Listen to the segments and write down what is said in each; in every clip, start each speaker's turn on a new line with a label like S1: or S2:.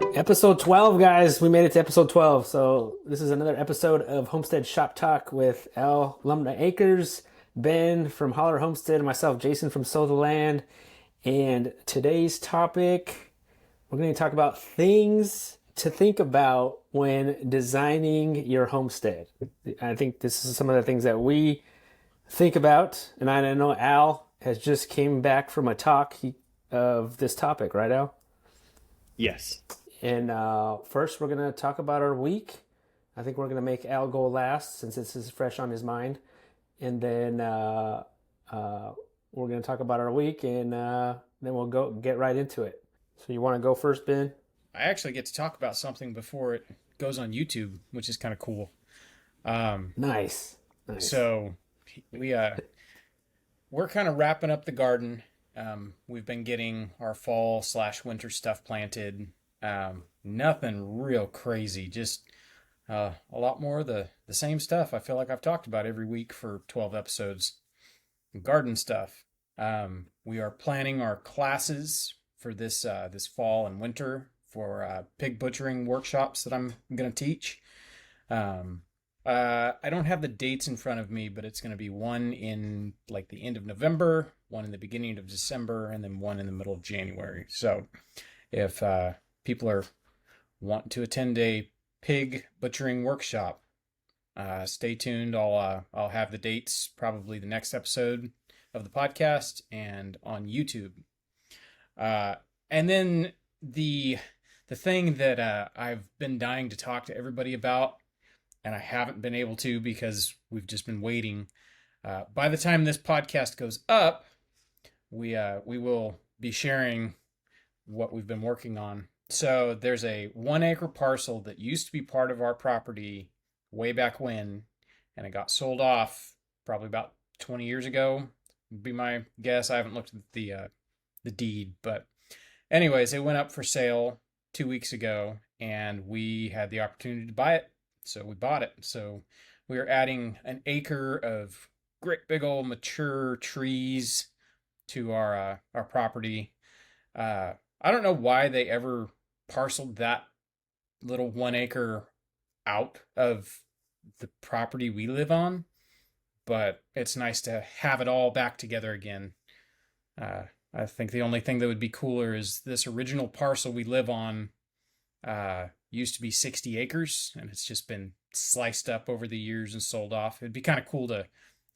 S1: Episode 12, guys. We made it to episode 12. So, this is another episode of Homestead Shop Talk with Al Lumnah Acres, Ben from Hollar Homestead, and myself, Jason from Sow the Land. And today's topic, we're going to talk about things to think about when designing your homestead. I think this is some of the things that we think about. And I know Al has just came back from a talk of this topic, right, Al?
S2: Yes.
S1: And first, we're going to talk about our week. I think we're going to make Al go last since this is fresh on his mind. And then we're going to talk about our week, and then we'll go get right into it. So you want to go first, Ben?
S3: I actually get to talk about something before it goes on YouTube, which is kind of cool.
S1: Nice.
S3: So we we're kind of wrapping up the garden. We've been getting our fall/winter stuff planted. Nothing real crazy, just a lot more of the same stuff I feel like I've talked about every week for 12 episodes. Garden stuff. We are planning our classes for this fall and winter for pig butchering workshops that I'm going to teach. I don't have the dates in front of me, but it's going to be one in like the end of November, one in the beginning of December, and then one in the middle of January. So if people are wanting to attend a pig butchering workshop, stay tuned. I'll have the dates probably the next episode of the podcast and on YouTube. And then the thing that I've been dying to talk to everybody about, and I haven't been able to because we've just been waiting. By the time this podcast goes up, we will be sharing what we've been working on. So there's a 1 acre parcel that used to be part of our property way back when, and it got sold off probably about 20 years ago, would be my guess. I haven't looked at the deed, but anyways, it went up for sale 2 weeks ago, and we had the opportunity to buy it, so we bought it. So we are adding an acre of great big old mature trees to our property. I don't know why they ever parceled that little 1 acre out of the property we live on, but it's nice to have it all back together again. I think the only thing that would be cooler is this original parcel we live on used to be 60 acres, and it's just been sliced up over the years and sold off. It'd be kind of cool to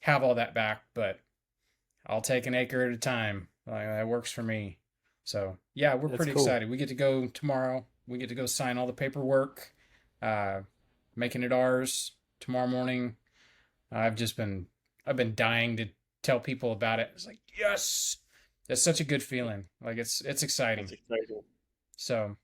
S3: have all that back, but I'll take an acre at a time. That works for me. So yeah, we're
S1: That's
S3: pretty
S1: cool.
S3: excited. We get to go tomorrow. We get to go sign all the paperwork, making it ours tomorrow morning. I've been dying to tell people about it. It's like, yes, it's such a good feeling. Like it's exciting.
S2: That's exciting.
S3: So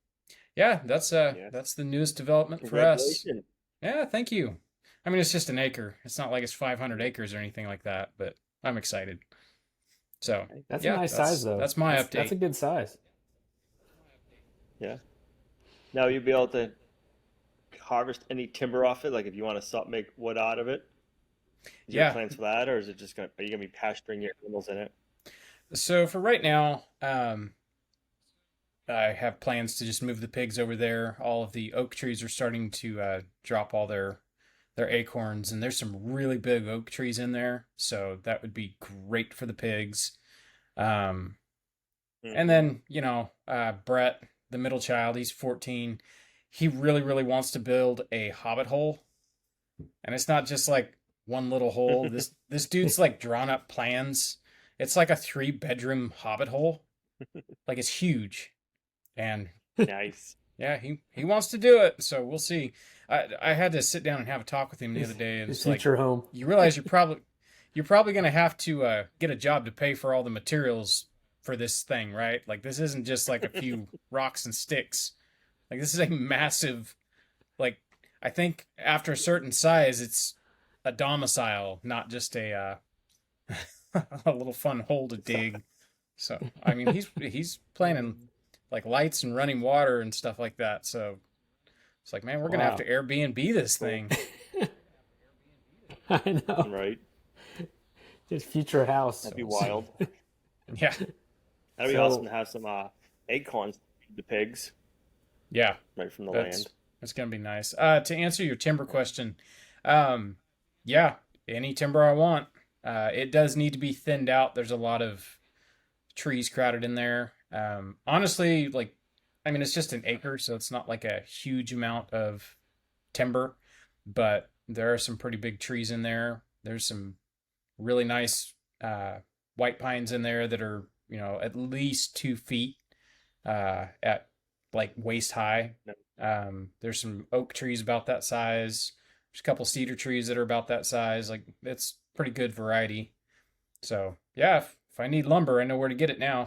S3: yeah,
S2: Yeah.
S3: that's the newest development for us.
S2: Congratulations.
S3: Yeah, thank you. I mean, it's just an acre. It's not like it's 500 acres or anything like that, but I'm excited. So
S1: That's a
S3: yeah,
S1: nice size, though.
S3: that's my
S1: That's a
S3: update.
S1: good size.
S2: Yeah. Now you'll be able to harvest any timber off it, like if you want to stop make wood out of it. Is there
S3: Yeah.
S2: plans for that, or is it just gonna are you gonna be pasturing your animals in it?
S3: So for right now, I have plans to just move the pigs over there. All of the oak trees are starting to drop all their acorns, and there's some really big oak trees in there, so that would be great for the pigs. Um, and
S2: Hmm.
S3: then Brett, the middle child, he's 14. He really wants to build a hobbit hole, and it's not just like one little hole. This dude's like drawn up plans. It's like a 3 bedroom hobbit hole. Like it's huge. And
S2: Nice.
S3: yeah, he wants to do it, so we'll see. I had to sit down and have a talk with him the other day, and
S1: His
S3: it's like
S1: future home.
S3: you realize you're probably gonna have to get a job to pay for all the materials for this thing, right? Like this isn't just like a few rocks and sticks. Like this is a massive, like I think after a certain size, it's a domicile, not just a a little fun hole to dig. So I mean, he's planning like lights and running water and stuff like that. So it's like, man, we're gonna have to
S1: Wow.
S3: Airbnb this
S2: Cool.
S3: thing.
S1: I know.
S2: Right.
S1: His future house.
S2: That'd be
S3: So
S2: wild.
S3: yeah,
S2: That'd be awesome
S1: So
S2: to have some acorns to feed the pigs.
S3: Yeah,
S2: right from the
S3: that's
S2: land.
S3: that's gonna be nice. To answer your timber question, um, yeah, any timber I want. It does need to be thinned out. There's a lot of trees crowded in there. Honestly, like, I mean, it's just an acre, so it's not like a huge amount of timber, but there are some pretty big trees in there. There's some really nice white pines in there that are, at least 2 feet at like waist high.
S2: No.
S3: There's some oak trees about that size. There's a couple cedar trees that are about that size. Like, it's pretty good variety. So yeah, if I need lumber, I know where to get it now.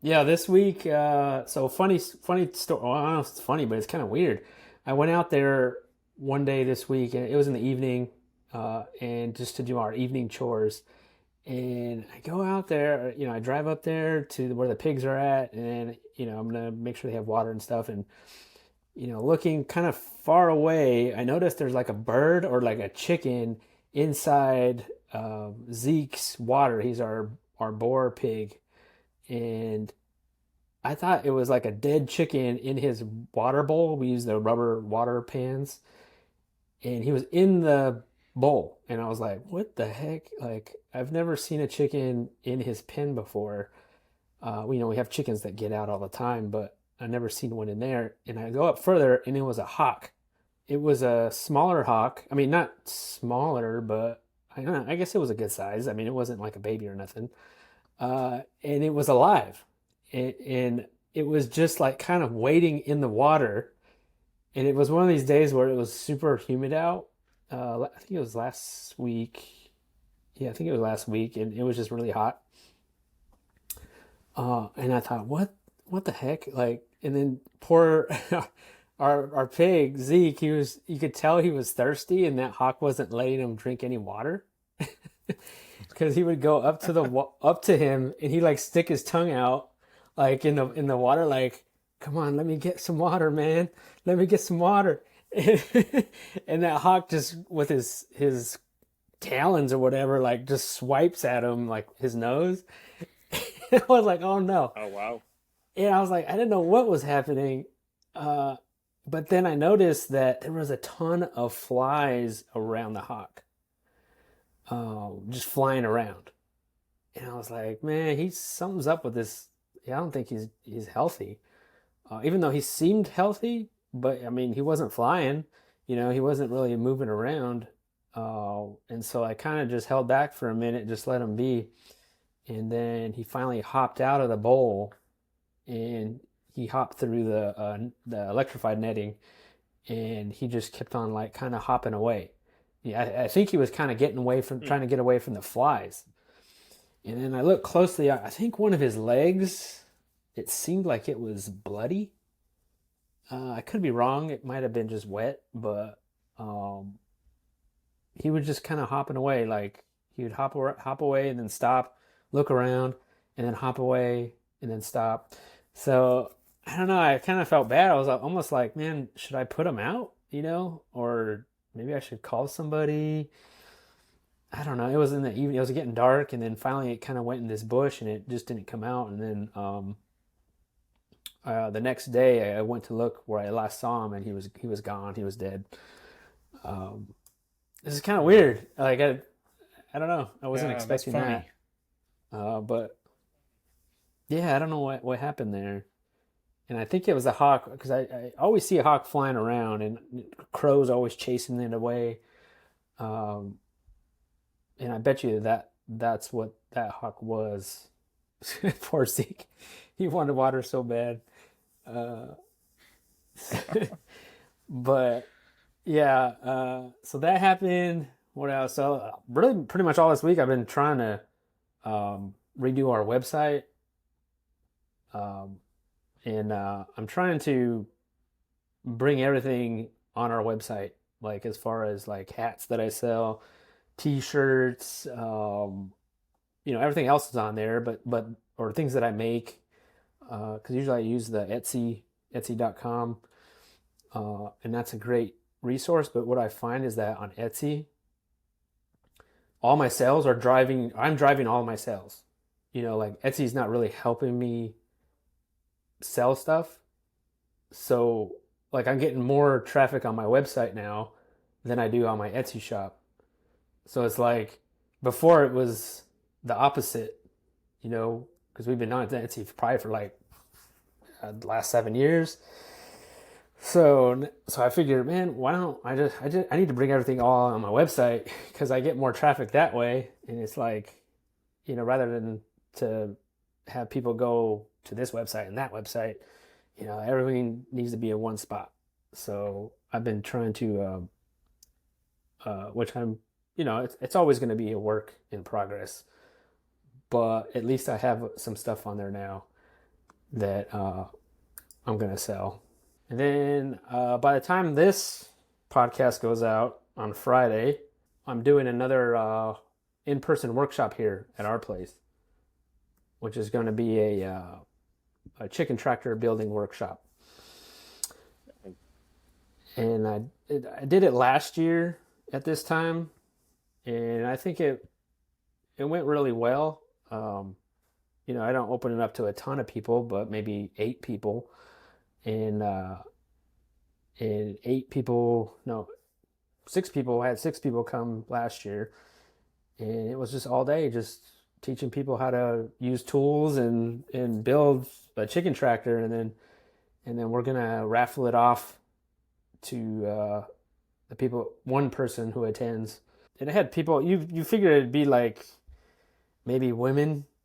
S1: Yeah, this week, so funny story. Well, I don't know if it's funny, but it's kind of weird. I went out there one day this week, and it was in the evening, and just to do our evening chores. And I go out there, I drive up there to where the pigs are at, and I'm gonna make sure they have water and stuff. And looking kind of far away, I noticed there's like a bird or like a chicken inside Zeke's water. He's our boar pig, and I thought it was like a dead chicken in his water bowl. We use the rubber water pans, and he was in the bowl. And I was like, what the heck? Like, I've never seen a chicken in his pen before. We have chickens that get out all the time, but I never seen one in there. And I go up further, and it was a hawk. It was a smaller hawk. I mean, not smaller, but I don't know. I guess it was a good size. I mean, it wasn't like a baby or nothing. And it was alive, and it was just like kind of waiting in the water. And it was one of these days where it was super humid out. I think it was last week. Yeah, I think it was last week, and it was just really hot. And I thought, what the heck? Like, and then poor our pig Zeke, you could tell he was thirsty, and that hawk wasn't letting him drink any water. Because he would go up to him, and he like stick his tongue out like in the water, like, come on, let me get some water, man, let me get some water. And that hawk just with his talons or whatever, like, just swipes at him, like his nose. I was like, oh no.
S2: Oh wow.
S1: And I was like, I didn't know what was happening. But then I noticed that there was a ton of flies around the hawk, just flying around. And I was like, man, something's up with this. Yeah, I don't think he's healthy. Even though he seemed healthy, but I mean, he wasn't flying. He wasn't really moving around. And so I kind of just held back for a minute, just let him be. And then he finally hopped out of the bowl, and he hopped through the electrified netting, and he just kept on like kind of hopping away. Yeah, I think he was kind of getting away from trying to get away from the flies. And then I looked closely. I think one of his legs, it seemed like it was bloody. I could be wrong. It might have been just wet, but he was just kind of hopping away. Like, he would hop away and then stop, look around, and then hop away and then stop. So I don't know. I kind of felt bad. I was almost like, man, should I put him out? Or maybe I should call somebody. I don't know. It was in the evening. It was getting dark, and then finally it kind of went in this bush, and it just didn't come out. And then the next day, I went to look where I last saw him, and he was gone. He was dead. This is kind of weird. Like, I don't know. I wasn't
S3: Yeah, that's
S1: expecting
S3: funny.
S1: that. But yeah, I don't know what happened there. And I think it was a hawk, because I always see a hawk flying around, and crows always chasing it away. Um, and I bet you that's what that hawk was. Poor Zeke. He wanted water so bad. Uh, but yeah, so that happened. What else? So really, pretty much all this week, I've been trying to redo our website. And I'm trying to bring everything on our website, like as far as like hats that I sell, t-shirts, everything else is on there, but or things that I make, because usually I use the Etsy.com, and that's a great resource. But what I find is that on Etsy, all my sales are I'm driving all my sales. Like, Etsy's not really helping me sell stuff. So like I'm getting more traffic on my website now than I do on my Etsy shop. So it's like before it was the opposite, because we've been on Etsy probably for like the last 7 years. So I figured, man, why don't I need to bring everything all on my website because I get more traffic that way, and it's like, rather than to have people go to this website and that website, everything needs to be in one spot. So I've been trying to, which it's always going to be a work in progress, but at least I have some stuff on there now that I'm going to sell. And then by the time this podcast goes out on Friday, I'm doing another in-person workshop here at our place, which is going to be a chicken tractor building workshop. And I did it last year at this time, and I think it went really well. I don't open it up to a ton of people, but maybe 8 people. And 8 people, no, 6 people. I had 6 people come last year, and it was just all day, just teaching people how to use tools and build a chicken tractor, and then we're gonna raffle it off to the people, one person who attends. And it had people. You figure it'd be like maybe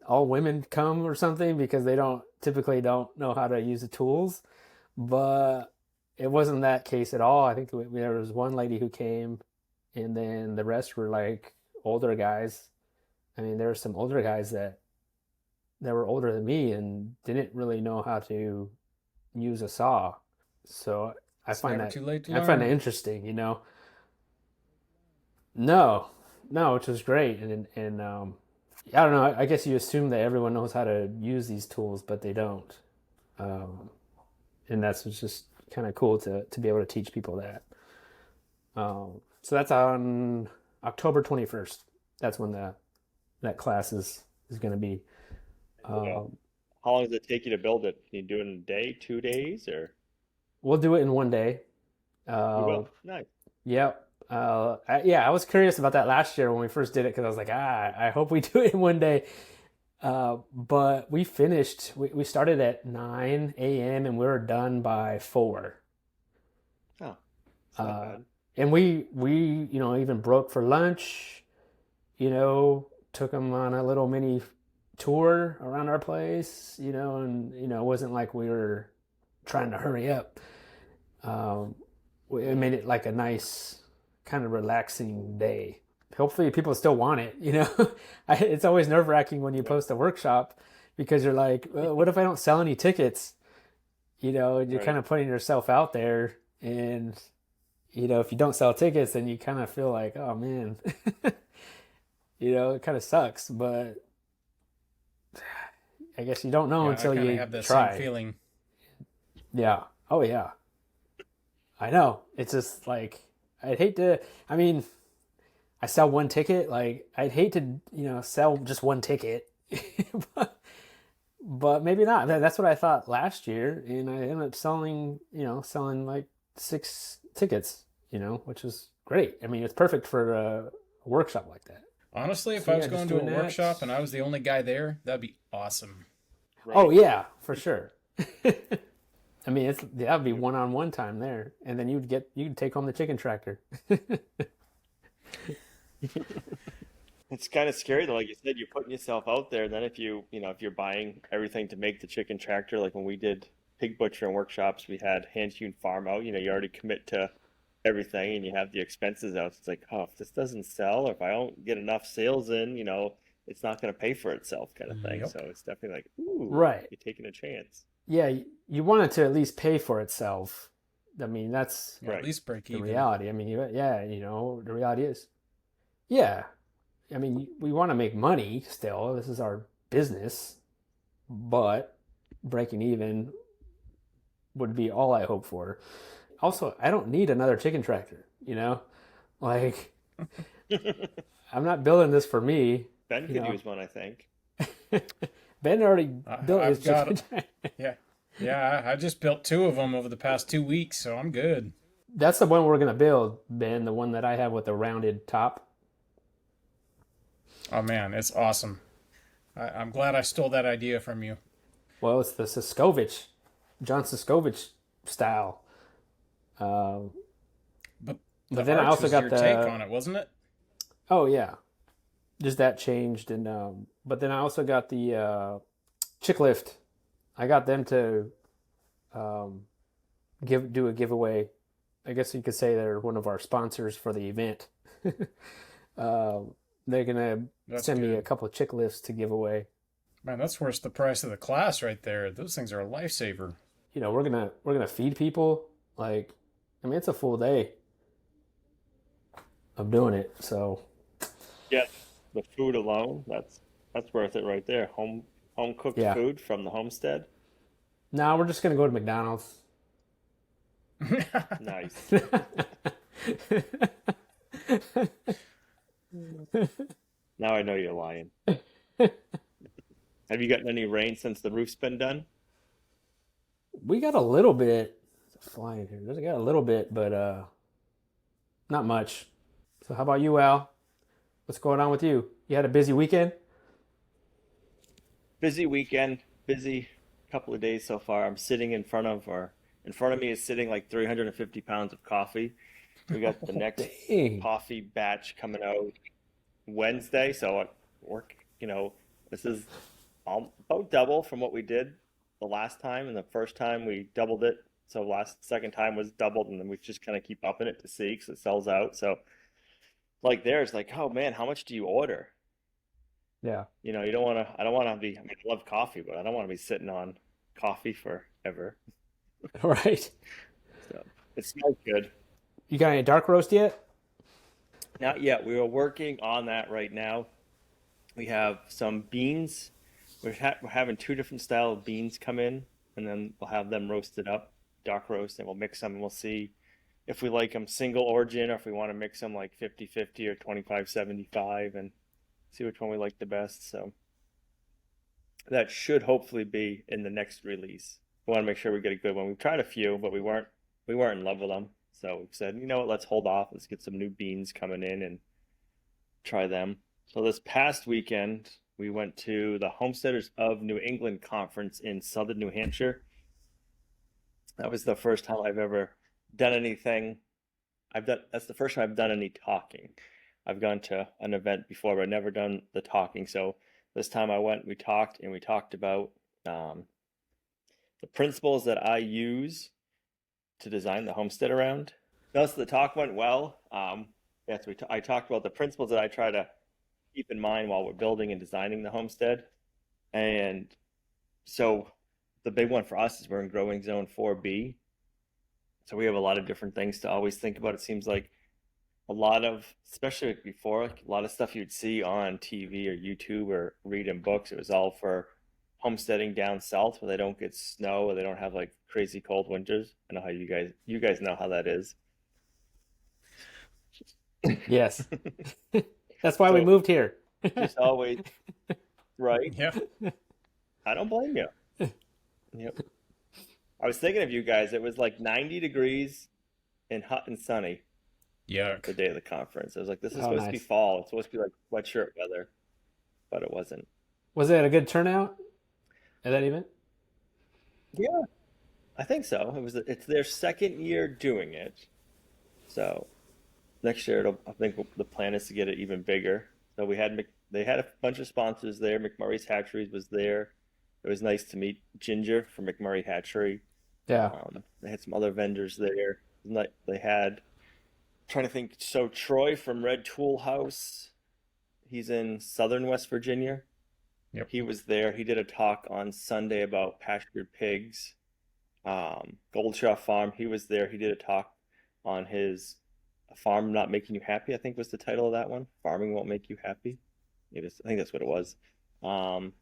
S1: all women come or something because they typically don't know how to use the tools. But it wasn't that case at all. I think there was one lady who came, and then the rest were like older guys. I mean, there were some older guys that were older than me and didn't really know how to use a saw. So I find that interesting, No, which was great, and I don't know. I guess you assume that everyone knows how to use these tools, but they don't. And that's just kind of cool to be able to teach people that. So that's on October 21st. That's when that class is going to be.
S2: How long does it take you to build it? Can you do it in a day, 2 days, or?
S1: We'll do it in one day.
S2: You will? Nice.
S1: Yep. I was curious about that last year when we first did it because I was like, I hope we do it in one day. But we finished. We started at 9 a.m. and we were done by 4.
S2: Oh, that's not bad.
S1: And we even broke for lunch. Took them on a little mini tour around our place. And it wasn't like we were trying to hurry up. It made it like a nice kind of relaxing day. Hopefully people still want it, It's always nerve-wracking when you post a workshop because you're like, well, what if I don't sell any tickets? You're
S2: Right.
S1: kind of putting yourself out there, and if you don't sell tickets, then you kind of feel like, oh man, it kind of sucks, but I guess you don't know until you
S3: have that
S1: try.
S3: same feeling.
S1: Yeah. Oh yeah. I know. It's just like I'd hate to. I mean, I sell one ticket. Like I'd hate to, sell just one ticket, but maybe not. That's what I thought last year, and I ended up selling like 6 tickets, which is great. I mean, it's perfect for a workshop like that.
S3: Honestly, if
S1: So,
S3: I was
S1: yeah,
S3: going
S1: just
S3: to a
S1: doing that.
S3: workshop and I was the only guy there, that'd be awesome.
S2: Right.
S1: Oh yeah, for sure. I mean, that'd be one-on-one time there, and then you'd take home the chicken tractor.
S2: It's kind of scary though. Like you said, you're putting yourself out there. And then if if you're buying everything to make the chicken tractor, like when we did pig butchering workshops, we had hand-hewn farm out. You already commit to everything and you have the expenses out. It's like, oh, if this doesn't sell or if I don't get enough sales in, it's not going to pay for itself kind of thing.
S3: Yep.
S2: So it's definitely like, ooh,
S1: Right.
S2: you're taking a chance.
S1: Yeah, you want it to at least pay for itself. I mean, that's
S3: Yeah,
S2: Right.
S3: at least break
S1: the
S3: even.
S1: reality. I mean, the reality is, yeah. I mean, we want to make money still. This is our business, but breaking even would be all I hope for. Also, I don't need another chicken tractor, Like, I'm not building this for me.
S2: Ben could use one, I think.
S1: Ben already built his
S3: I've got
S1: chicken tractor.
S3: Yeah, Yeah, I just built 2 of them over the past 2 weeks, so I'm good.
S1: That's the one we're gonna build, Ben. The one that I have with the rounded top.
S3: Oh man, it's awesome. I'm glad I stole that idea from you.
S1: Well, it's the Siskovich, John Siskovich style. Uh,
S3: But
S1: but
S3: the
S1: then I
S3: arch
S1: also
S3: was
S1: got
S3: your take
S1: the.
S3: on it, wasn't it?
S1: Oh yeah, just that changed, and but then I also got the chick lift. I got them to um, do a giveaway. I guess you could say they're one of our sponsors for the event. uh, they're gonna
S3: That's
S1: send me a
S3: good.
S1: couple of chick lifts to give away.
S3: Man, that's worth the price of the class right there. Those things are a lifesaver.
S1: We're gonna feed people. Like, I mean, it's a full day of doing it. So
S2: Yeah, the food alone, that's worth it right there. Home cooked
S1: yeah.
S2: food from the homestead.
S1: Now we're just gonna go to McDonald's.
S2: Nice. Now I know you're lying. Have you gotten any rain since the roof's been done?
S1: We got a little bit. It's flying here. We got a little bit, but not much. So how about you, Al? What's going on with you? You had a busy weekend?
S2: Busy weekend, busy couple of days so far. I'm sitting in front of me is sitting like 350 pounds of coffee. We got the next
S1: Dang.
S2: coffee batch coming out Wednesday, so at work, this is about double from what we did the last time, and the first time we doubled it. So second time was doubled, and then we just kind of keep upping it to see because it sells out. So like there's like, oh man, how much do you order?
S1: Yeah.
S2: You don't want to. I don't want to be. I mean, I love coffee, but I don't want to be sitting on coffee forever.
S1: All right.
S2: So it smells good.
S1: You got any dark roast yet?
S2: Not yet. We are working on that right now. We have some beans. We're having two different style of beans come in, and then we'll have them roasted up, dark roast, and we'll mix them, and we'll see if we like them single origin or if we want to mix them like 50-50 or 25-75 and see which one we like the best. So that should hopefully be in the next release. We want to make sure we get a good one. We've tried a few, but we weren't in love with them. So we said, you know what, let's hold off. Let's get some new beans coming in and try them. So this past weekend, we went to the Homesteaders of New England conference in Southern New Hampshire. That was the first time I've ever done anything. That's the first time I've done any talking. I've gone to an event before, but never done the talking. So this time I went, we talked, and we talked about um, the principles that I use to design the homestead around. Most of the talk went well. Yes, I talked about the principles that I try to keep in mind while we're building and designing the homestead. And so the big one for us is we're in growing zone 4B. So we have a lot of different things to always think about. It seems like a lot of, especially before, like a lot of stuff you'd see on TV or YouTube or read in books, it was all for homesteading down south where they don't get snow or they don't have like crazy cold winters. I know how you guys know how that is.
S1: Yes. That's why we
S2: So
S1: moved here.
S2: just always right.
S3: Yeah.
S2: I don't blame you. Yep. I was thinking of you guys. It was like 90 degrees and hot and sunny the
S3: Yuck.
S2: day of the conference. I was like, this is
S1: Oh,
S2: supposed to be
S1: nice.
S2: fall. It's supposed to be like sweatshirt weather, but it wasn't.
S1: Was it a good turnout at that event?
S2: Yeah, I think so. It's their second year doing it. So next year, I think the plan is to get it even bigger. So they had a bunch of sponsors there. McMurray's Hatcheries was there. It was nice to meet Ginger from McMurray Hatchery.
S1: Yeah.
S2: They had some other vendors there. They had, trying to think, so Troy from Red Tool House, he's in southern West Virginia.
S3: Yep.
S2: He was there. He did a talk on Sunday about pastured pigs. Goldshaw Farm, he was there. He did a talk on his farm not making you happy, I think was the title of that one. Farming won't make you happy. I think that's what it was. Um,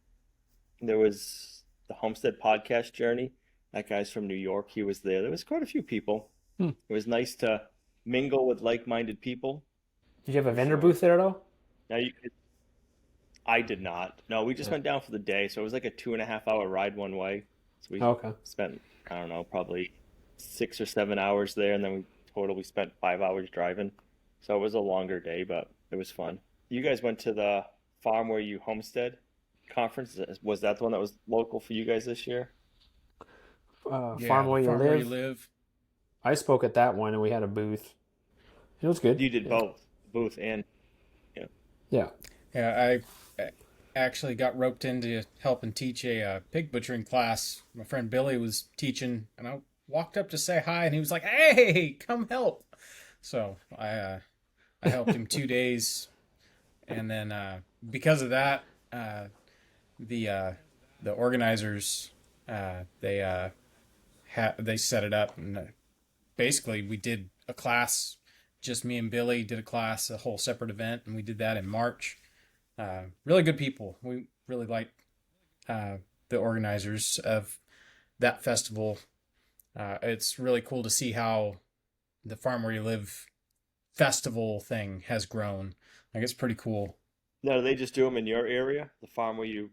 S2: there was the Homestead podcast journey. That guy's from New York. He was there. There was quite a few people.
S1: Hmm.
S2: It was nice to mingle with like-minded people
S1: Did you have a
S2: for
S1: vendor
S2: sure.
S1: booth there at all?
S2: Now I did not. No, we just
S1: Yeah.
S2: went down for the day, so it was like a 2.5 hour ride one way. So we
S1: Okay.
S2: spent, I don't know, probably 6 or 7 hours there, and then we spent 5 hours driving. So it was a longer day, but it was fun. You guys went to the farm where you homestead conference. Was that the one that was local for you guys this year?
S3: Yeah,
S1: Farm
S3: the
S1: Where You
S3: farm where you
S1: Live.
S3: live.
S1: I spoke at that one, and we had a booth. It was good.
S2: You did
S1: Yeah.
S2: both, booth and yeah.
S1: Yeah.
S3: Yeah, I actually got roped into helping teach a pig butchering class. My friend Billy was teaching, and I walked up to say hi, and he was like, "Hey, come help!" So I helped him 2 days, and then because of that, the uh, the organizers they set it up, and basically we did a class. Just me and Billy did a class, a whole separate event, and we did that in March. Really good people. We really liked uh, the organizers of that festival. It's really cool to see how the Farm Where You Live festival thing has grown. Like it's pretty cool.
S2: Now, do they just do them in your area, the farm where you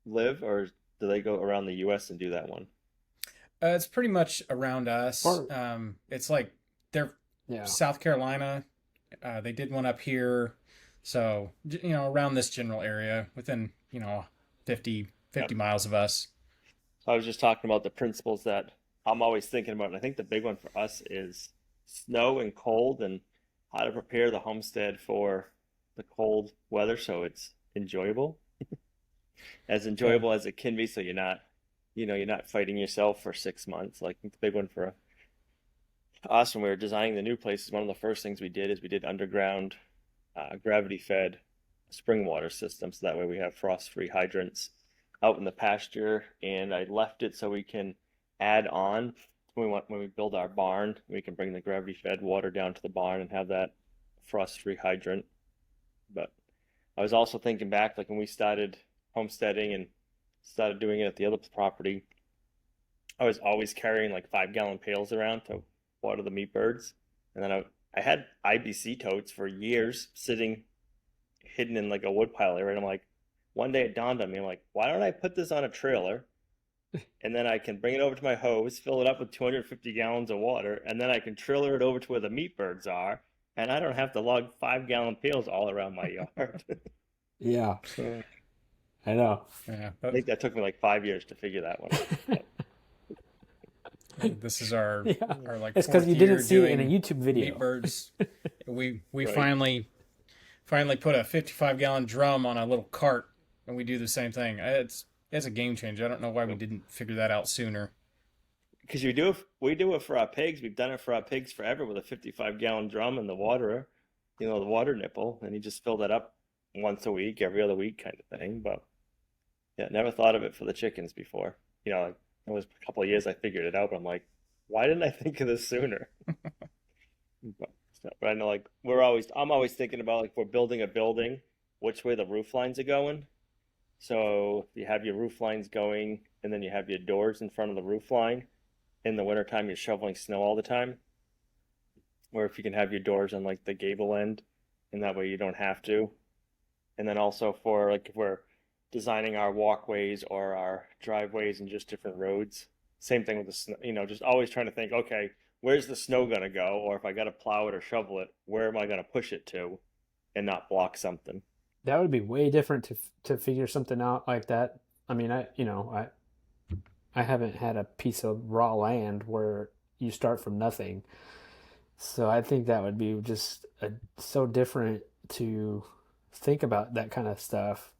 S2: live, or do they go around the U.S. and do that one?
S3: It's pretty much around us.
S1: Or
S3: It's like they're
S1: yeah.
S3: South Carolina. They did one up here, so around this general area, within 50
S2: Yep.
S3: miles of us.
S2: So I was just talking about the principles that I'm always thinking about, and I think the big one for us is snow and cold and how to prepare the homestead for the cold weather so it's as
S1: Yeah.
S2: enjoyable as it can be, so you're not fighting yourself for 6 months. Like the big one for us when we were designing the new place is one of the first things we did is we did underground gravity fed spring water system, so that way we have frost free hydrants out in the pasture, and I left it so we can add on when we build our barn, we can bring the gravity fed water down to the barn and have that frost free hydrant. But I was also thinking back, like when we started homesteading and started doing it at the other property, I was always carrying like 5 gallon pails around to water the meat birds. And then I had IBC totes for years sitting hidden in like a woodpile area. And I'm like, one day it dawned on me, I'm like, why don't I put this on a trailer? And then I can bring it over to my hose, fill it up with 250 gallons of water, and then I can trailer it over to where the meat birds are. And I don't have to lug 5 gallon pails all around my yard.
S1: Yeah.
S2: I
S1: I know.
S3: Yeah,
S2: think that took me like 5 years to figure that one out. But,
S3: this is our
S1: Yeah.
S3: our like
S1: It's because
S3: fourth
S1: you
S3: year
S1: didn't see it in a
S3: doing
S1: YouTube
S3: meat
S1: video.
S3: birds. We
S2: right.
S3: finally put a 55-gallon drum on a little cart, and we do the same thing. It's a game changer. I don't know why we didn't figure that out sooner.
S2: Because we do it for our pigs. We've done it for our pigs forever with a 55-gallon drum and the water, the water nipple, and you just fill that up once a week, every other week kind of thing. But yeah, never thought of it for the chickens before. Like it was a couple of years I figured it out, but I'm like, why didn't I think of this sooner? But I know like I'm always thinking about like if we're building a building, which way the roof lines are going. So you have your roof lines going, and then you have your doors in front of the roof line. In the wintertime, you're shoveling snow all the time. Or if you can have your doors on like the gable end, and that way you don't have to. And then also for like if we're designing our walkways or our driveways and just different roads, same thing with the snow, just always trying to think, okay, where's the snow gonna go? Or if I gotta plow it or shovel it, where am I gonna push it to and not block something?
S1: That would be way different to figure something out like that. I mean, I haven't had a piece of raw land where you start from nothing. So I think that would be just so different to think about that kind of stuff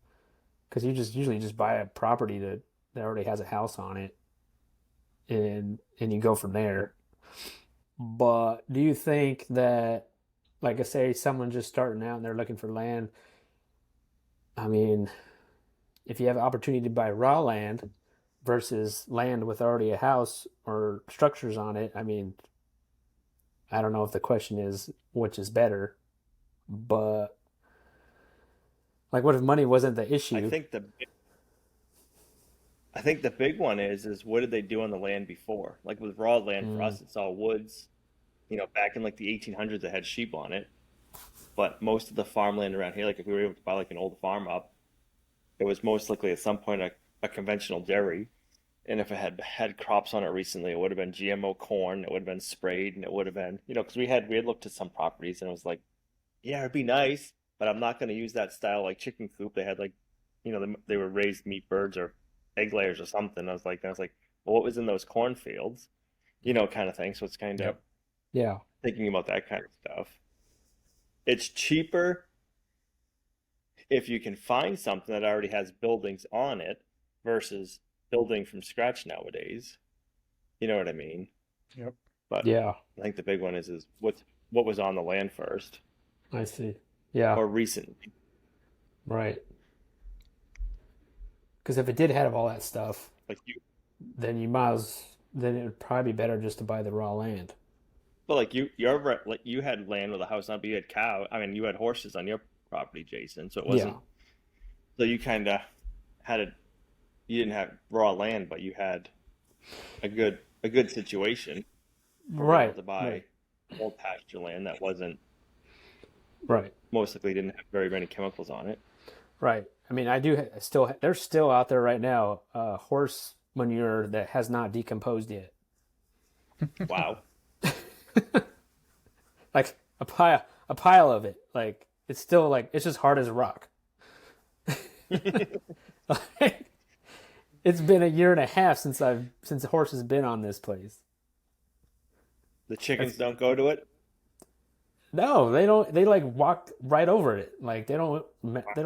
S1: because you just usually just buy a property that already has a house on it and you go from there. But do you think that, like I say, someone just starting out and they're looking for land? I mean, if you have an opportunity to buy raw land versus land with already a house or structures on it, I mean, I don't know if the question is which is better, but like, what if money wasn't the
S2: I
S1: issue?
S2: think the I think the big one is what did they do on the land before? Like with raw land for
S1: Mm,
S2: us, it's all woods. Back in like the 1800s, it had sheep on it. But most of the farmland around here, like if we were able to buy like an old farm up, it was most likely at some point a conventional dairy. And if it had crops on it recently, it would have been GMO corn. It would have been sprayed, and it would have been, because we had looked at some properties, and it was like, yeah, it'd be nice, but I'm not going to use that style like chicken coop. They had like, they were raised meat birds or egg layers or something. I was like, well, what was in those cornfields? Kind of thing. So it's kind of
S3: Yep.
S1: Yeah.
S2: thinking about that kind of stuff. It's cheaper if you can find something that already has buildings on it versus building from scratch nowadays. You know what I mean?
S3: Yep.
S2: But
S1: Yeah.
S2: I think the big one is what was on the land first
S1: I see. Yeah.
S2: or recently.
S1: Right. Because if it did have all that stuff,
S2: Like you,
S1: then then it would probably be better just to buy the raw land.
S2: but like you had land with a house on, but you had cow. I mean, you had horses on your property, Jason. So it
S1: Yeah.
S2: wasn't. So you kind of had a. You didn't have raw land, but you had a good situation where you were able
S1: Right.
S2: to buy
S1: Right.
S2: old pasture land that wasn't
S1: Right.
S2: most likely didn't have very many chemicals on it.
S1: Right. I mean, there's still out there right now, horse manure that has not decomposed yet.
S2: Wow.
S1: Like a pile of it. Like it's still like it's just hard as a rock. Like, it's been a year and a half since the horse has been on this place.
S2: The chickens don't go to it.
S1: No, they don't. They like walk right over it. Like they don't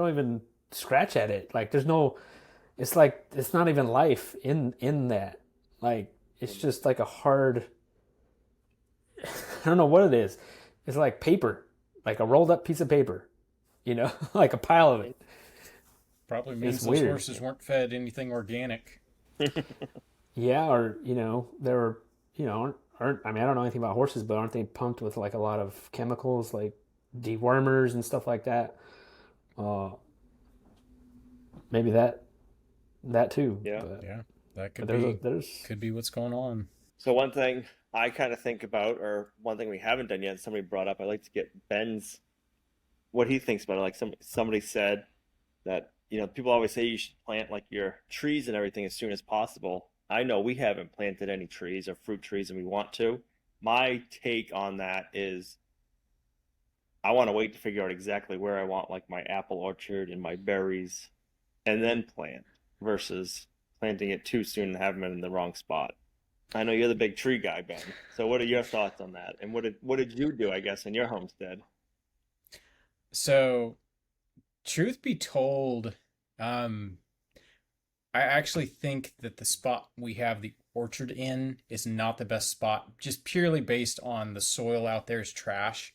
S1: even scratch at it. Like there's no. It's like it's not even life in that. Like it's just like a hard. I don't know what it is. It's like paper, like a rolled up piece of paper. Like a pile of it.
S3: Probably means
S1: It's
S3: those
S1: weird.
S3: horses weren't fed anything organic.
S1: Yeah, or they're aren't. I mean, I don't know anything about horses, but aren't they pumped with like a lot of chemicals, like dewormers and stuff like that? Uh, maybe that too.
S2: Yeah.
S3: Yeah, that
S1: But
S3: could be
S1: there's
S3: could be what's going on.
S2: So one thing I kind of think about, or one thing we haven't done yet, somebody brought up. I like to get Ben's what he thinks about it. Like somebody said that people always say you should plant like your trees and everything as soon as possible. I know we haven't planted any trees or fruit trees, and we want to. My take on that is I want to wait to figure out exactly where I want like my apple orchard and my berries, and then plant versus planting it too soon and having it in the wrong spot. I know you're the big tree guy, Ben. So what are your thoughts on that? And what did you do, I guess, in your homestead?
S3: So, truth be told, um, I actually think that the spot we have the orchard in is not the best spot, just purely based on the soil out there is trash.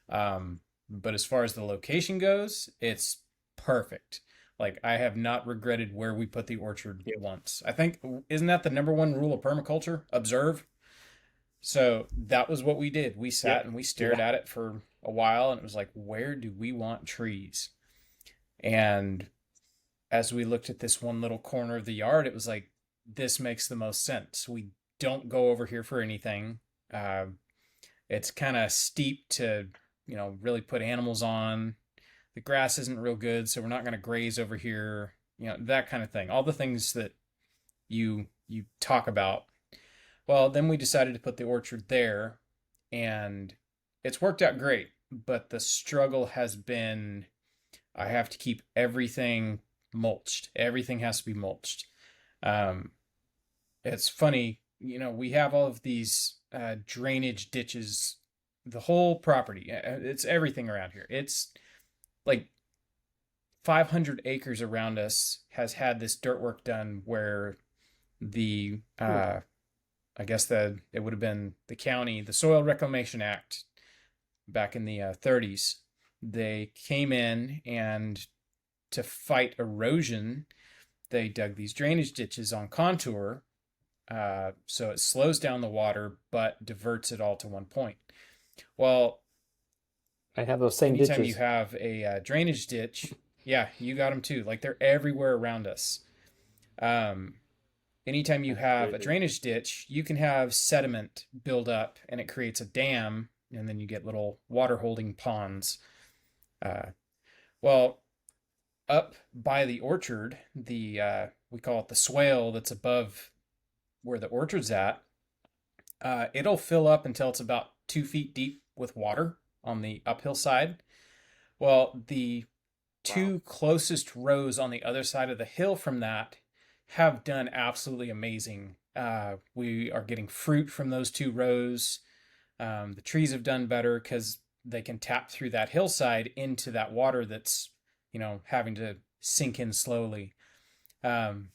S3: But as far as the location goes, it's perfect. Like I have not regretted where we put the orchard
S2: Yep.
S3: once. I think isn't that the number one rule of permaculture? Observe. So that was what we did. We sat
S2: Yep.
S3: and we stared
S1: Yeah.
S3: at it for a while, and it was like, where do we want trees? And as we looked at this one little corner of the yard, it was like, this makes the most sense. We don't go over here for anything. Uh, it's kind of steep to, really put animals on. The grass isn't real good, so we're not going to graze over here. That kind of thing. All the things that you talk about. Well, then we decided to put the orchard there, and it's worked out great. But the struggle has been I have to keep everything mulched. Everything has to be mulched. Um, it's funny, we have all of these drainage ditches, the whole property. It's everything around here. It's like 500 acres around us has had this dirt work done where the I guess that it would have been the county, the Soil Reclamation Act back in the 30s. They came in and to fight erosion, they dug these drainage ditches on contour, so it slows down the water but diverts it all to one point. Well,
S1: I have those same
S3: anytime
S1: ditches.
S3: you have a drainage ditch, yeah, you got them too. Like they're everywhere around us. Anytime you have a
S2: Crazy.
S3: drainage ditch, you can have sediment build up and it creates a dam, and then you get little water holding ponds. Well, up by the orchard, the we call it the swale that's above where the orchard's at, it'll fill up until it's about 2 feet deep with water on the uphill side. Well, the
S2: Wow.
S3: two closest rows on the other side of the hill from that have done absolutely amazing. We are getting fruit from those two rows. The trees have done better because they can tap through that hillside into that water that's, having to sink in slowly. Um,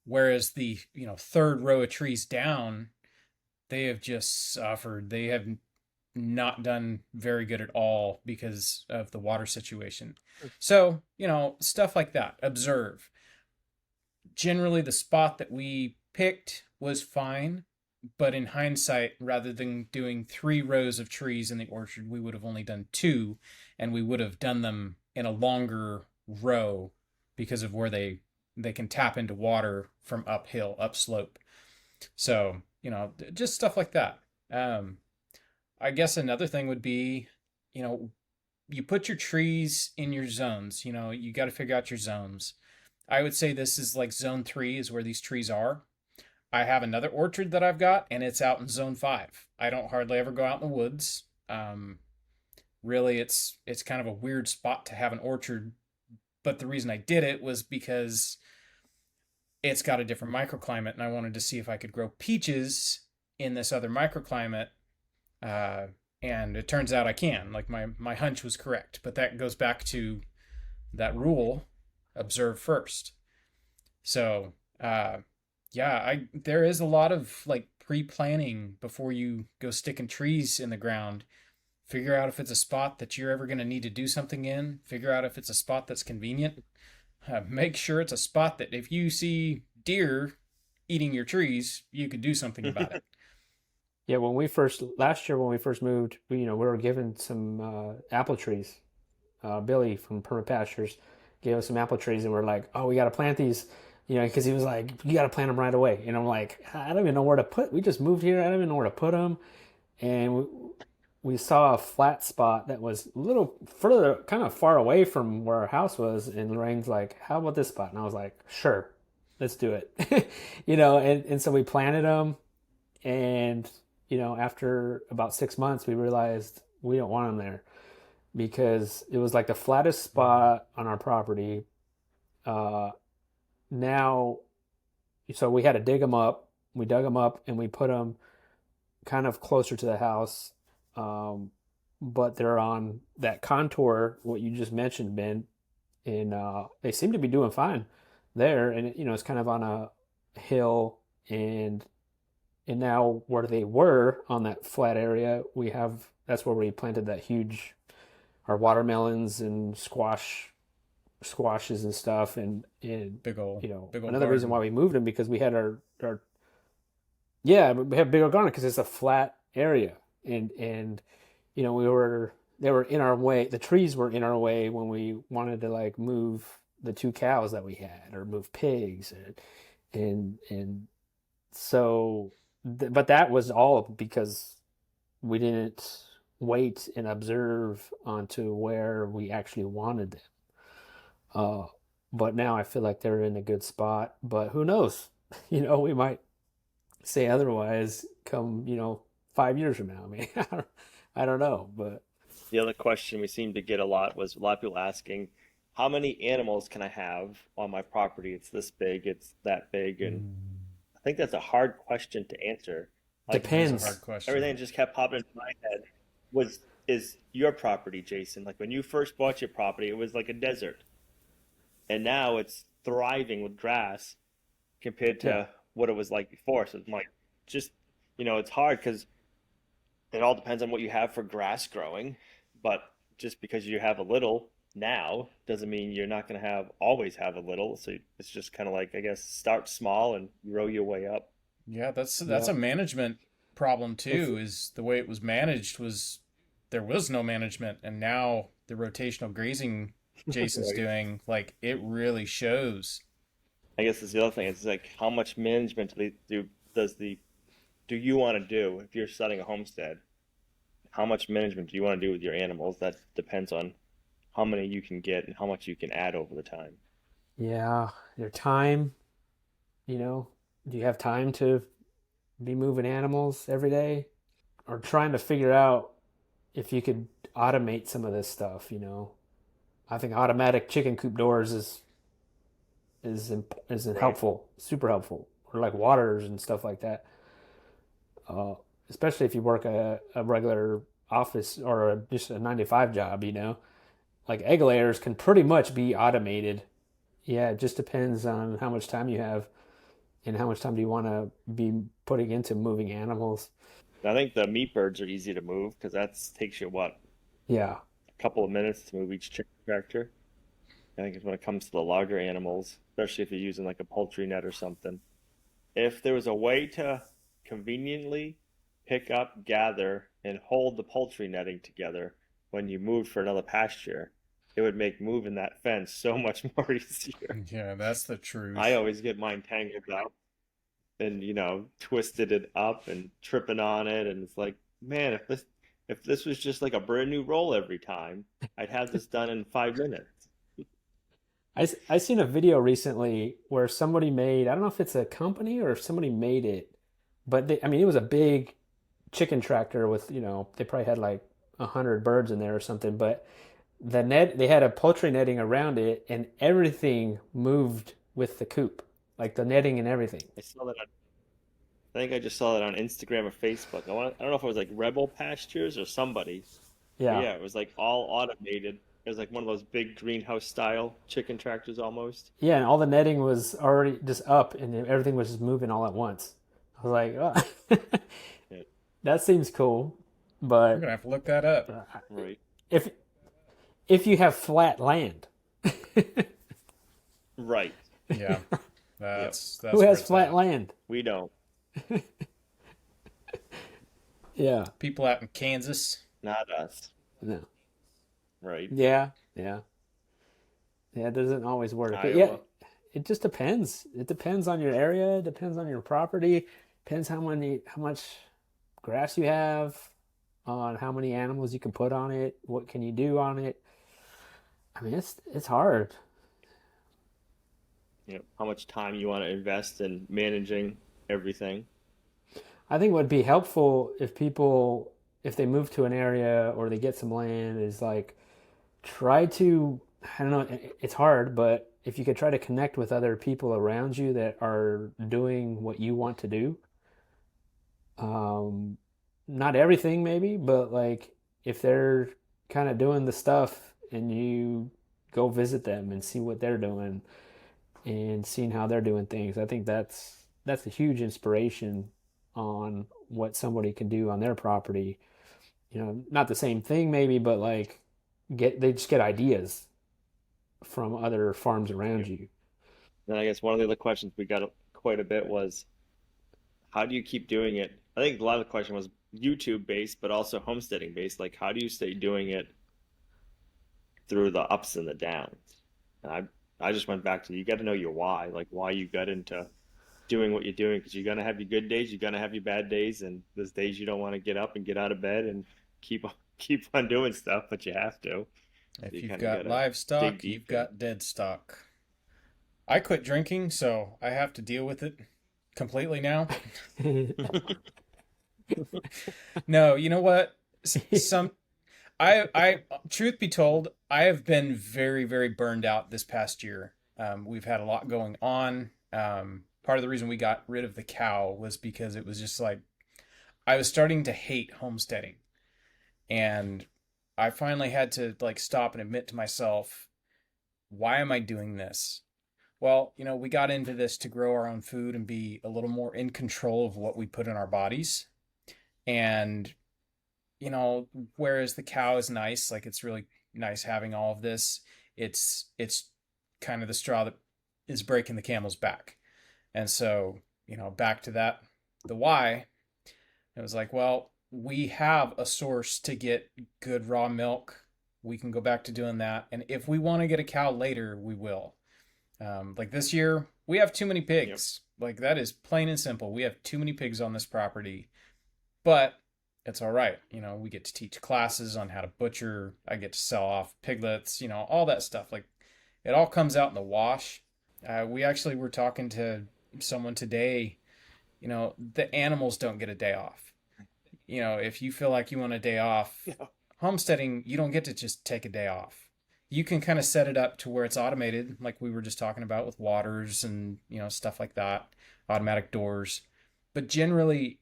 S3: Whereas the, third row of trees down, they have just suffered. They have not done very good at all because of the water situation. So, stuff like that. Observe. Generally, the spot that we picked was fine, but in hindsight, rather than doing 3 rows of trees in the orchard, we would have only done 2, and we would have done them in a longer row because of where they can tap into water from uphill, upslope. So, just stuff like that. Um, I guess another thing would be, you know, you put your trees in your zones. You got to figure out your zones. I would say this is like zone 3 is where these trees are. I have another orchard that I've got, and it's out in zone 5. I don't hardly ever go out in the woods. Really, it's kind of a weird spot to have an orchard, but the reason I did it was because it's got a different microclimate, and I wanted to see if I could grow peaches in this other microclimate. Uh, and it turns out I can. Like my hunch was correct, but that goes back to that rule: observe first. So yeah, I there is a lot of like pre-planning before you go sticking trees in the ground. Figure out if it's a spot that you're ever going to need to do something in. Figure out if it's a spot that's convenient. Make sure it's a spot that if you see deer eating your trees, you could do something about it.
S1: Yeah, last year when we first moved, we were given some apple trees. Billy from Perma Pastures gave us some apple trees, and we're like, oh, we got to plant these, because he was like, you got to plant them right away. And I'm like, I don't even know where to put. We just moved here. I don't even know where to put them. And we saw a flat spot that was a little further, kind of far away from where our house was. And Lorraine's like, how about this spot? And I was like, sure, let's do it. And so we planted them. And, after about 6 months, we realized we don't want them there because it was like the flattest spot on our property. Uh, Now, so we had to dig them up. We dug them up and we put them kind of closer to the house. Um, but they're on that contour, what you just mentioned, Ben, and they seem to be doing fine there. And it's kind of on a hill, and now where they were on that flat area, that's where we planted that huge our watermelons and squashes and stuff, and
S3: Big old, big old
S1: another reason
S3: garden.
S1: why we moved them because we had our yeah, we have big old garden because it's a flat area, and they were in our way. The trees were in our way when we wanted to like move the 2 cows that we had or move pigs, and so but that was all because we didn't wait and observe onto where we actually wanted them. Uh, but now I feel like they're in a good spot. But who knows? We might say otherwise come, 5 years from now. I mean, I don't know. But
S2: The other question we seemed to get a lot was a lot of people asking, how many animals can I have on my property? It's this big, it's that big, and I think that's a hard question to answer. Like
S3: It is a
S1: depends.
S3: hard question.
S2: everything that just kept popping into my head was is your property, Jason. Like when you first bought your property, it was like a desert, and now it's thriving with grass compared
S1: Yeah.
S2: to what it was like before. So I'm like, just it's hard because it all depends on what you have for grass growing, but just because you have a little now doesn't mean you're not going to have always have a little. So it's just kind of like, I guess, start small and grow your way up.
S3: Yeah, that's
S1: Yeah.
S3: a management problem
S1: It's
S3: too. Is the way it was managed was there was no management, and now the rotational grazing Jason's
S2: Right.
S3: doing, like it really shows.
S2: I guess that's the other thing. It's like how much management does the do you want to do if you're starting a homestead? How much management do you want to do with your animals? That depends on how many you can get and how much you can add over the time.
S1: yeah, your time, do you have time to? be moving animals every day, or trying to figure out if you could automate some of this stuff. I think automatic chicken coop doors is
S2: Right.
S1: helpful, super helpful, or like waters and stuff like that. Uh, Especially if you work a regular office or just a 9 to 5 job. Like egg layers can pretty much be automated. Yeah, it just depends on how much time you have and how much time do you want to be putting into moving animals.
S2: I think the meat birds are easy to move because that takes you what,
S1: Yeah,
S2: a couple of minutes to move each chicken tractor. I think it's when it comes to the larger animals, especially if you're using like a poultry net or something. If there was a way to conveniently pick up, gather, and hold the poultry netting together when you moved for another pasture, it would make moving that fence so much more easier.
S3: Yeah, that's the
S2: I
S3: truth.
S2: always get mine tangled up and twisted it up and tripping on it, and it's like, man, if this was just like a brand new roll every time, I'd have this done in 5 minutes.
S1: I seen a video recently where somebody made, I don't know if it's a company or if somebody made it, but I mean it was a big chicken tractor with, they probably had like 100 birds in there or something, but the net, they had a poultry netting around it and everything moved with the coop, like the netting and everything.
S2: I saw that I think I just saw that on Instagram or Facebook. I don't know if it was like Rebel Pastures or somebody, but
S1: Yeah.
S2: yeah, it was like all automated. It was like one of those big greenhouse style chicken tractors almost.
S1: Yeah, and all the netting was already just up and everything was just moving all at once. I was like, oh,
S2: Yeah,
S1: that seems cool,
S3: I'm
S1: but
S3: gonna have to look that up.
S2: right,
S1: if if you have flat land,
S2: right.
S3: Yeah,
S2: Yep,
S1: who
S3: that's where
S1: has
S3: it's
S1: flat
S3: at.
S1: land?
S2: we don't.
S1: Yeah.
S3: People out in Kansas.
S2: Not us.
S1: No.
S2: Right.
S1: Yeah. Yeah. Yeah, it doesn't always work. Yeah,
S2: Iowa.
S1: it just depends. It depends on your area, it depends on your property, depends how much grass you have, on how many animals you can put on it, what can you do on it. I mean, it's hard.
S2: How much time you want to invest in managing everything.
S1: I think what would be helpful if people, if they move to an area or they get some land, is like try to, I don't know, it's hard, but if you could try to connect with other people around you that are doing what you want to do, um, not everything maybe, but like if they're kind of doing the stuff and you go visit them and see what they're doing and seeing how they're doing things, I think that's a huge inspiration on what somebody can do on their property. Not the same thing maybe, but like they just get ideas from other farms around
S2: Yep.
S1: you.
S2: Then I guess one of the other questions we got quite a bit was, how do you keep doing it? I think a lot of the question was YouTube based, but also homesteading based. Like, how do you stay doing it through the ups and the downs? And I just went back to, you got to know your why, like why you got into doing what you're doing, because you're gonna have your good days, you're gonna have your bad days, and there's days you don't want to get up and get out of bed and keep on keep on doing stuff, but you have to. So
S3: If
S2: you
S3: you've
S2: kind of
S3: got
S2: gotta dig
S3: livestock,
S2: deep
S3: you've
S2: and
S3: got dead stock. I quit drinking, so I have to deal with it completely now. No, you know what? Some truth be told, I have been very, very burned out this past year. We've had a lot going on. Part of the reason we got rid of the cow was because it was just like I was starting to hate homesteading, and I finally had to like stop and admit to myself, why am I doing this? Well, we got into this to grow our own food and be a little more in control of what we put in our bodies. And whereas the cow is nice, like it's really nice having all of this, it's kind of the straw that is breaking the camel's back. And so, back to that, the why, it was like, well, we have a source to get good raw milk. We can go back to doing that. And if we want to get a cow later, we will. Like this year, we have too many
S2: yep.
S3: pigs. Like that is plain and simple. We have too many pigs on this property, but it's all right. We get to teach classes on how to butcher. I get to sell off piglets, all that stuff. Like it all comes out in the wash. We actually were talking to someone today the animals don't get a day off. If you feel like you want a day off, homesteading, you don't get to just take a day off. You can kind of set it up to where it's automated, like we were just talking about with waters and, stuff like that, automatic doors. But generally,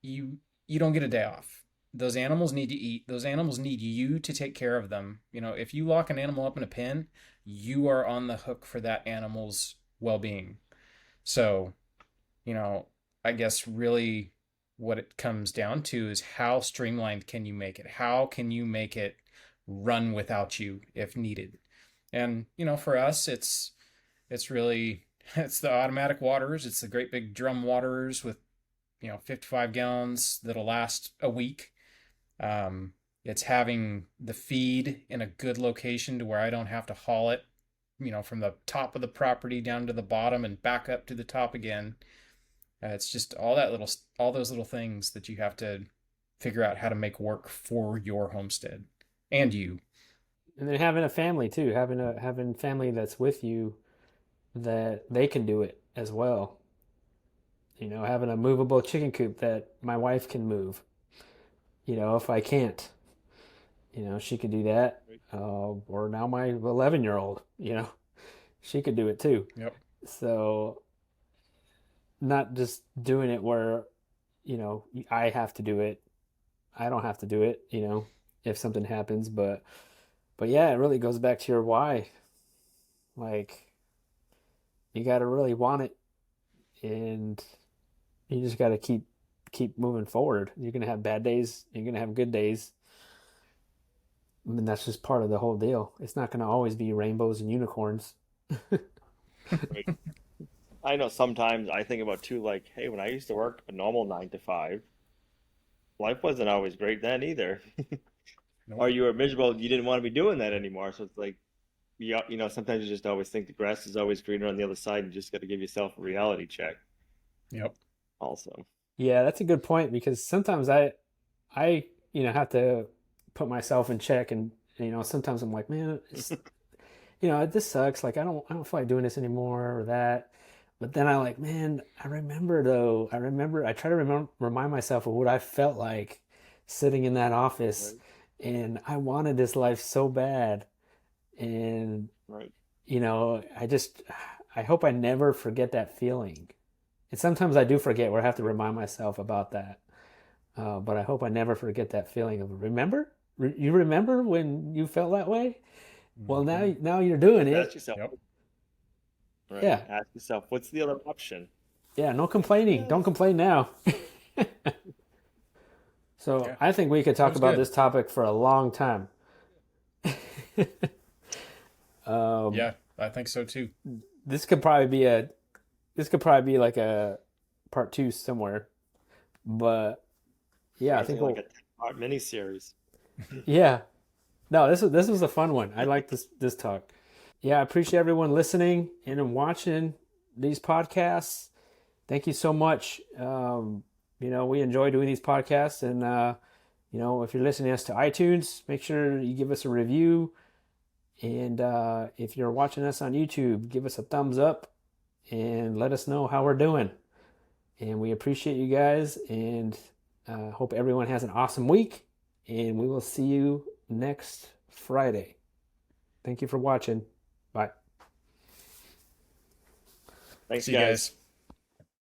S3: you don't get a day off. Those animals need to eat. Those animals need you to take care of them. If you lock an animal up in a pen, you are on the hook for that animal's well-being. So, I guess really what it comes down to is how streamlined can you make it? How can you make it run without you if needed? And, for us, it's really, it's the automatic waters. It's the great big drum waters with, 55 gallons that'll last a week. It's having the feed in a good location to where I don't have to haul it, from the top of the property down to the bottom and back up to the top again. It's just all those little things that you have to figure out how to make work for your homestead and you.
S1: And then having a family too, having family that's with you, that they can do it as well. Having a movable chicken coop that my wife can move. If I can't, she could do that. Or now my 11-year-old, she could do it too.
S3: Yep.
S1: So not just doing it where, I have to do it. I don't have to do it, if something happens. But yeah, it really goes back to your why. Like, you got to really want it, and you just got to keep moving forward. You're going to have bad days. You're going to have good days. I mean, that's just part of the whole deal. It's not going to always be rainbows and unicorns.
S2: Right. I know sometimes I think about too, like, hey, when I used to work a normal 9 to 5, life wasn't always great then either.
S3: Nope.
S2: Or you were miserable, you didn't want to be doing that anymore. So it's like, sometimes you just always think the grass is always greener on the other side, and you just got to give yourself a reality check
S3: Yep.
S2: also.
S1: Yeah, that's a good point, because sometimes I have to put myself in check, and sometimes I'm like, man, this sucks. Like, I don't feel like doing this anymore or that. But then I like, man, I remember though. I try to remind myself of what I felt like sitting in that office,
S2: Right.
S1: and I wanted this life so bad. And
S2: Right.
S1: I hope I never forget that feeling. And sometimes I do forget, where I have to remind myself about that. But I hope I never forget that feeling of, remember? You remember when you felt that way? Well,
S3: Mhm.
S1: now you're doing
S2: Ask
S1: it.
S2: yourself,
S3: Yep.
S2: right?
S1: Yeah.
S2: Ask yourself, what's the other option?
S1: Yeah, no complaining.
S2: Yeah.
S1: Don't complain now. So
S3: Yeah.
S1: I think we could
S3: That
S1: talk
S3: was
S1: about
S3: good.
S1: this topic for a long time. Um,
S3: Yeah, I think so too.
S1: this could probably be like a part two somewhere. But yeah, I think
S2: Seriously, like a 10-part miniseries.
S1: yeah. No, this was a fun one. I like this talk. Yeah, I appreciate everyone listening and watching these podcasts. Thank you so much. We enjoy doing these podcasts, and if you're listening to us to iTunes, make sure you give us a review. And if you're watching us on YouTube, give us a thumbs up and let us know how we're doing. And we appreciate you guys, and hope everyone has an awesome week. And we will see you next Friday. Thank you for watching. Bye.
S2: Thanks,
S3: See you
S2: guys.
S3: guys.